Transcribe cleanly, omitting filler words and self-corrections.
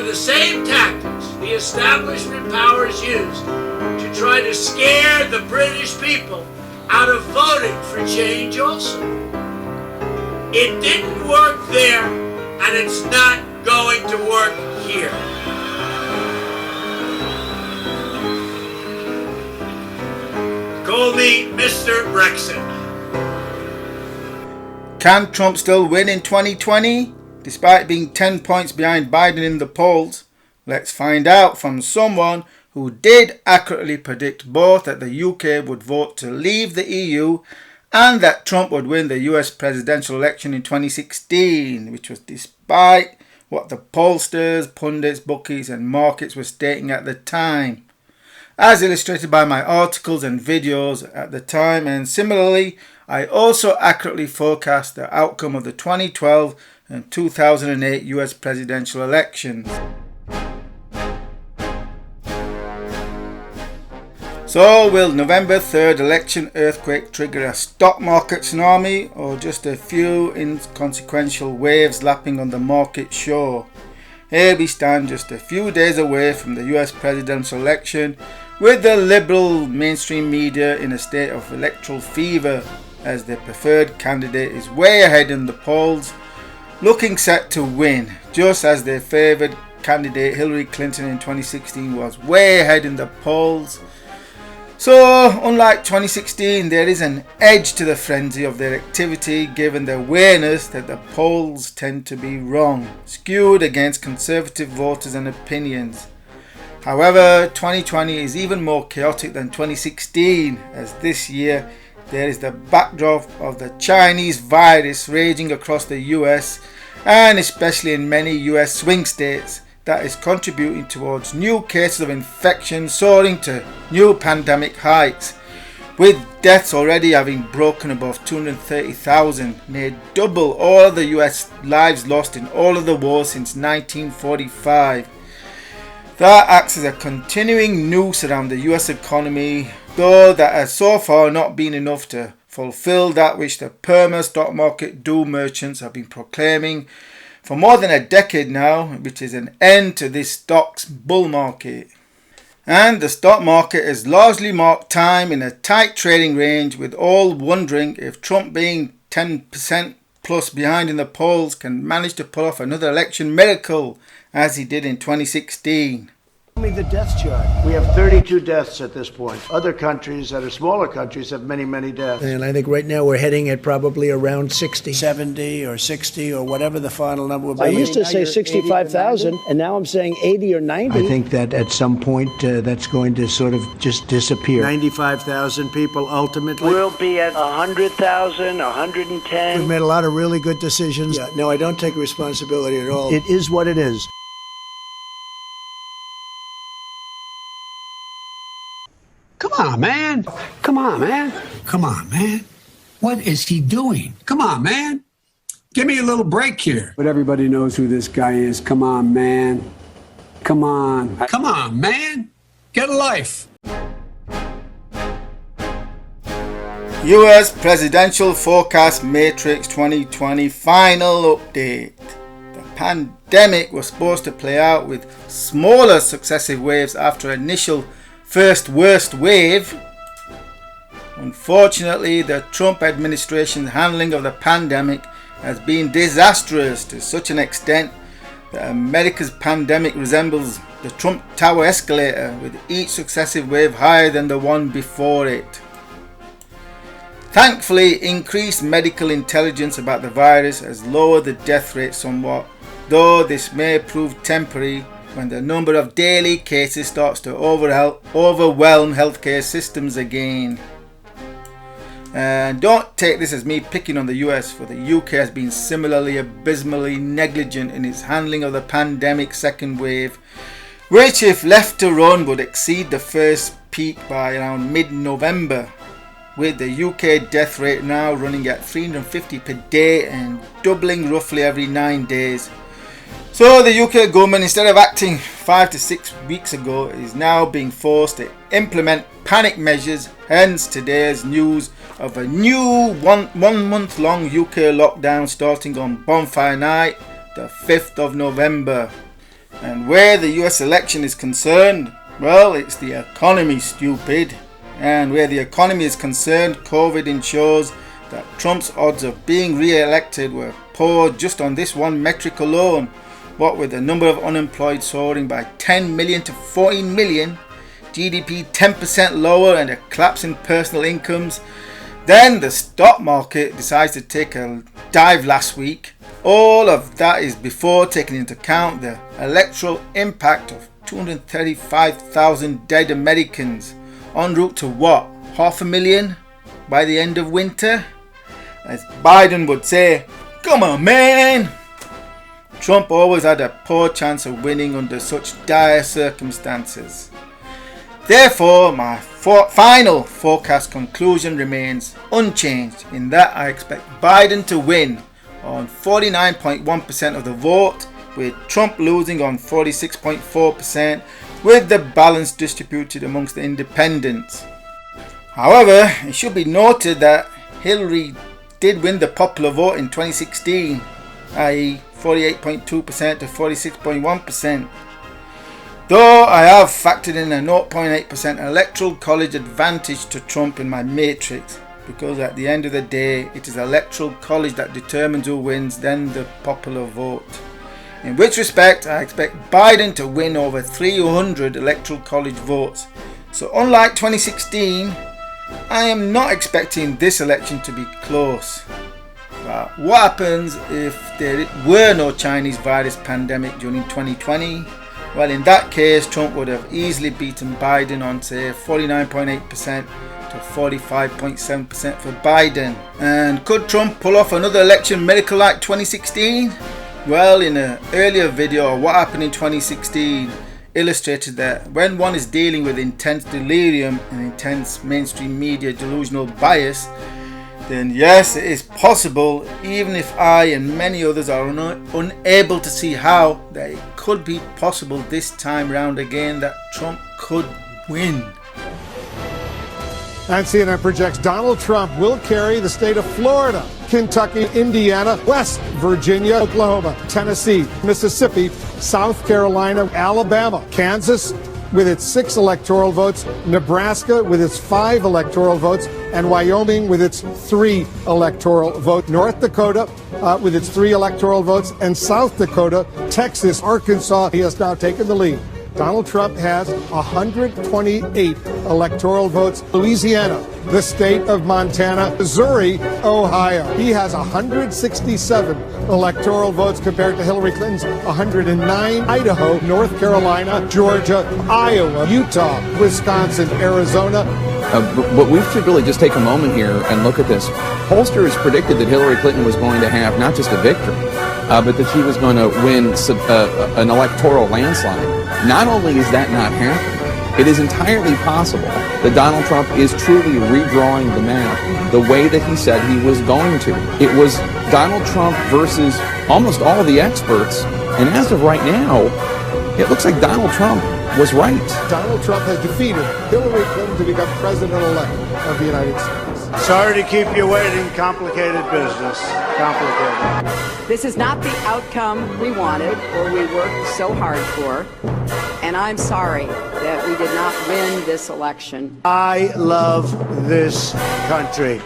the same tactics the establishment powers used to try to scare the British people out of voting for change also. It didn't work there, and it's not going to work here. Call me Mr. Brexit. Can Trump still win in 2020, despite being 10 points behind Biden in the polls? Let's find out from someone who did accurately predict both that the UK would vote to leave the EU and that Trump would win the US presidential election in 2016, which was despite what the pollsters, pundits, bookies and markets were stating at the time, as illustrated by my articles and videos at the time. And similarly, I also accurately forecast the outcome of the 2012 and 2008 US presidential elections. So will November 3rd election earthquake trigger a stock market tsunami, or just a few inconsequential waves lapping on the market shore? Here we stand just a few days away from the US presidential election, with the liberal mainstream media in a state of electoral fever as their preferred candidate is way ahead in the polls, looking set to win, just as their favoured candidate Hillary Clinton in 2016 was way ahead in the polls. So, unlike 2016, there is an edge to the frenzy of their activity, given the awareness that the polls tend to be wrong, skewed against conservative voters and opinions. However, 2020 is even more chaotic than 2016, as this year there is the backdrop of the Chinese virus raging across the US, and especially in many US swing states, that is contributing towards new cases of infection soaring to new pandemic heights, with deaths already having broken above 230,000, near double all of the US lives lost in all of the wars since 1945. That acts as a continuing noose around the US economy, though that has so far not been enough to fulfill that which the perma stock market doom merchants have been proclaiming for more than a decade now, which is an end to this stock's bull market. And the stock market has largely marked time in a tight trading range, with all wondering if Trump, being 10% plus behind in the polls, can manage to pull off another election miracle as he did in 2016. Me the death chart. We have 32 deaths at this point. Other countries that are smaller countries have many, many deaths. And I think right now we're heading at probably around 60. 70 or 60 or whatever the final number will be. I used to say 65,000 and now I'm saying 80 or 90. I think that at some point that's going to sort of just disappear. 95,000 people ultimately. We'll be at 100,000, 110. We've made a lot of really good decisions. Yeah, no, I don't take responsibility at all. It is what it is. Come on, man. Come on, man. Come on, man. What is he doing? Come on, man. Give me a little break here. But everybody knows who this guy is. Come on, man. Come on. Come on, man. Get a life. US Presidential Forecast Matrix 2020 final update. The pandemic was supposed to play out with smaller successive waves after initial first worst wave. Unfortunately, the Trump administration's handling of the pandemic has been disastrous to such an extent that America's pandemic resembles the Trump Tower escalator, with each successive wave higher than the one before it. Thankfully, increased medical intelligence about the virus has lowered the death rate somewhat, though this may prove temporary when the number of daily cases starts to overwhelm healthcare systems again. And don't take this as me picking on the US, for the UK has been similarly abysmally negligent in its handling of the pandemic second wave, which if left to run would exceed the first peak by around mid-November, with the UK death rate now running at 350 per day and doubling roughly every 9 days. So the UK government, instead of acting 5 to 6 weeks ago, is now being forced to implement panic measures, hence today's news of a new one month long UK lockdown starting on Bonfire Night, the 5th of November. And where the US election is concerned, well, it's the economy, stupid. And where the economy is concerned, COVID ensures that Trump's odds of being re-elected were poor just on this one metric alone. What with the number of unemployed soaring by 10 million to 14 million, GDP 10% lower and a collapse in personal incomes. Then the stock market decides to take a dive last week. All of that is before taking into account the electoral impact of 235,000 dead Americans, en route to what, 500,000 by the end of winter? As Biden would say, come on man! Trump always had a poor chance of winning under such dire circumstances. Therefore, my final forecast conclusion remains unchanged in that I expect Biden to win on 49.1% of the vote, with Trump losing on 46.4%, with the balance distributed amongst the independents. However, it should be noted that Hillary did win the popular vote in 2016, i.e. 48.2% to 46.1%. Though I have factored in a 0.8% electoral college advantage to Trump in my matrix, because at the end of the day it is electoral college that determines who wins, then the popular vote. In which respect I expect Biden to win over 300 electoral college votes. So unlike 2016, I am not expecting this election to be close. But what happens if there were no Chinese virus pandemic during 2020? Well, in that case, Trump would have easily beaten Biden on, say, 49.8% to 45.7% for Biden. And could Trump pull off another election miracle like 2016? Well, in an earlier video, What Happened in 2016 illustrated that when one is dealing with intense delirium and intense mainstream media delusional bias, then yes, it is possible, even if I and many others are unable to see how, that it could be possible this time round again that Trump could win. And CNN projects Donald Trump will carry the state of Florida, Kentucky, Indiana, West Virginia, Oklahoma, Tennessee, Mississippi, South Carolina, Alabama, Kansas with its 6 electoral votes, Nebraska with its 5 electoral votes, and Wyoming with its 3 electoral votes, North Dakota with its 3 electoral votes, and South Dakota, Texas, Arkansas. He has now taken the lead. Donald Trump has 128 electoral votes. Louisiana, the state of Montana, Missouri, Ohio. He has 167 electoral votes compared to Hillary Clinton's 109. Idaho, North Carolina, Georgia, Iowa, Utah, Wisconsin, Arizona. But we should really just take a moment here and look at this. Pollsters predicted that Hillary Clinton was going to have not just a victory, but that she was going to win an electoral landslide. Not only is that not happening, it is entirely possible that Donald Trump is truly redrawing the map the way that he said he was going to. It was Donald Trump versus almost all the experts, and as of right now, it looks like Donald Trump was right. Donald Trump has defeated Hillary Clinton to become president-elect of the United States. Sorry to keep you waiting. Complicated business. Complicated. This is not the outcome we wanted or we worked so hard for. And I'm sorry that we did not win this election. I love this country.